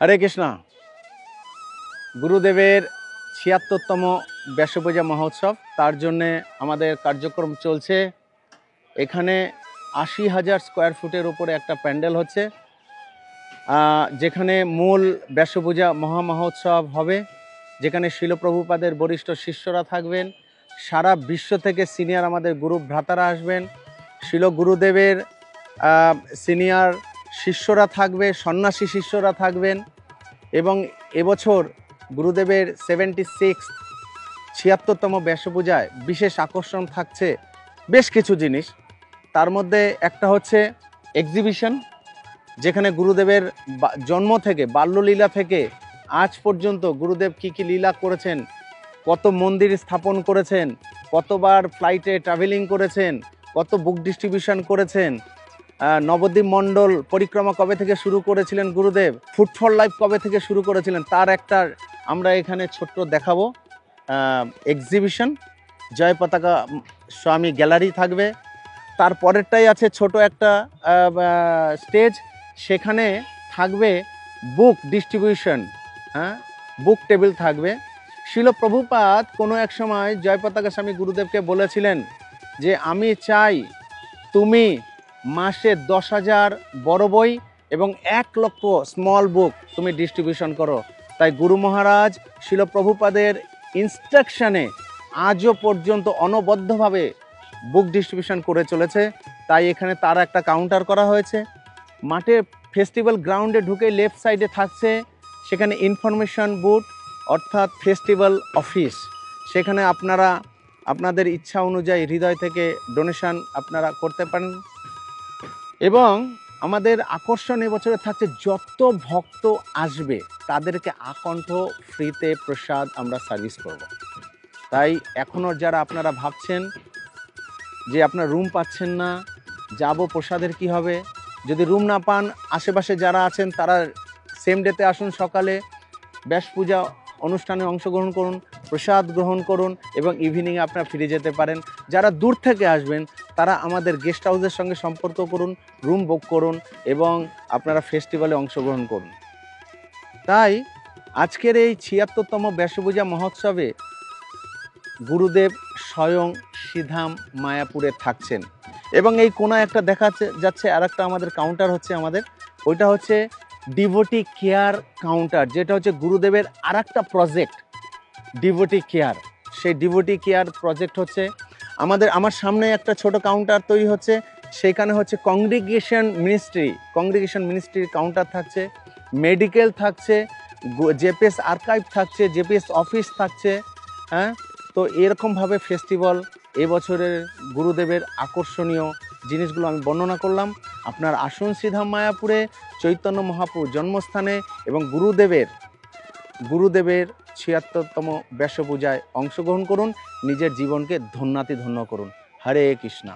হরে কৃষ্ণ। গুরুদেবের ৭৬তম ব্যাসপূজা মহোৎসব, তার জন্যে আমাদের কার্যক্রম চলছে। এখানে ৮০,০০০ স্কোয়ার ফুটের উপরে একটা প্যান্ডেল হচ্ছে, যেখানে মূল ব্যাসপূজা মহামহোৎসব হবে, যেখানে শিল প্রভুপাদের বরিষ্ঠ শিষ্যরা থাকবেন। সারা বিশ্ব থেকে সিনিয়র আমাদের গুরু ভ্রাতারা আসবেন। শিল গুরুদেবের সিনিয়র শিষ্যরা থাকবে, সন্ন্যাসী শিষ্যরা থাকবেন। এবং এবছর গুরুদেবের 76তম ব্যাসপূজায় বিশেষ আকর্ষণ থাকছে বেশ কিছু জিনিস। তার মধ্যে একটা হচ্ছে এক্সিবিশন, যেখানে গুরুদেবের জন্ম থেকে, বাল্যলীলা থেকে আজ পর্যন্ত গুরুদেব কী কী লীলা করেছেন, কত মন্দির স্থাপন করেছেন, কতবার ফ্লাইটে ট্রাভেলিং করেছেন, কত বুক ডিস্ট্রিবিউশন করেছেন, নবদ্বীপ মণ্ডল পরিক্রমা কবে থেকে শুরু করেছিলেন গুরুদেব, ফুড ফর লাইফ কবে থেকে শুরু করেছিলেন, তার একটা আমরা এখানে ছোট্ট দেখাবো এক্সিবিশন। জয় পতাকা স্বামী গ্যালারি থাকবে। তার পরেরটাই আছে ছোট একটা স্টেজ, সেখানে থাকবে বুক ডিস্ট্রিবিউশন, বুক টেবিল থাকবে। শিল প্রভুপাদ কোনো এক সময় জয় পতাকা স্বামী গুরুদেবকে বলেছিলেন যে আমি চাই তুমি মাসে 10,000 বড় বই এবং 1 লক্ষ স্মল বুক তুমি ডিস্ট্রিবিউশন করো। তাই গুরু মহারাজ শিল প্রভুপাদের ইনস্ট্রাকশানে আজও পর্যন্ত অনবদ্যভাবে বুক ডিস্ট্রিবিউশন করে চলেছে। তাই এখানে তার একটা কাউন্টার করা হয়েছে। মাঠে ফেস্টিভ্যাল গ্রাউন্ডে ঢুকে লেফট সাইডে থাকছে সেখানে ইনফরমেশন বুথ, অর্থাৎ ফেস্টিভ্যাল অফিস। সেখানে আপনারা আপনাদের ইচ্ছা অনুযায়ী হৃদয় থেকে ডোনেশন আপনারা করতে পারেন। এবং আমাদের আকর্ষণ এবছরে থাকছে যত ভক্ত আসবে তাদেরকে আকণ্ঠ ফ্রিতে প্রসাদ আমরা সার্ভিস করব। তাই এখনও যারা আপনারা ভাবছেন যে আপনার রুম পাচ্ছেন না, যাব প্রসাদের কি হবে, যদি রুম না পান আশেপাশে যারা আছেন তারা সেম ডেতে আসুন, সকালে ব্যাস পূজা অনুষ্ঠানে অংশগ্রহণ করুন, প্রসাদ গ্রহণ করুন এবং ইভিনিংয়ে আপনারা ফিরে যেতে পারেন। যারা দূর থেকে আসবেন তারা আমাদের গেস্ট হাউসের সঙ্গে সম্পর্ক করুন, রুম বুক করুন এবং আপনারা ফেস্টিভ্যালে অংশগ্রহণ করুন। তাই আজকের এই ৭৬তম ব্যাসপূজা মহোৎসবে গুরুদেব স্বয়ং শ্রীধাম মায়াপুরে থাকছেন। এবং এই কোনায় একটা দেখা যাচ্ছে আর একটা আমাদের কাউন্টার হচ্ছে, আমাদের ওইটা হচ্ছে ডিভোটি কেয়ার কাউন্টার, যেটা হচ্ছে গুরুদেবের আর একটা প্রজেক্ট ডিভোটি কেয়ার। সেই ডিভোটি কেয়ার প্রজেক্ট হচ্ছে আমার সামনে একটা ছোট কাউন্টার তৈরি হচ্ছে, সেইখানে হচ্ছে কংগ্রিগেশন মিনিস্ট্রির কাউন্টার থাকছে, মেডিকেল থাকছে, জেপিএস আর্কাইভ থাকছে, জেপিএস অফিস থাকছে। তো এরকমভাবে ফেস্টিভ্যাল এবছরের গুরুদেবের আকর্ষণীয় জিনিসগুলো আমি বর্ণনা করলাম। আপনার আসুন শ্রীধাম মায়াপুরে, চৈতন্য মহাপ্রভুর জন্মস্থানে এবং গুরুদেবের ৭৬তম ব্যাসপূজায় অংশগ্রহণ করুন, নিজের জীবনকে ধন্য করুন। হরে কৃষ্ণ।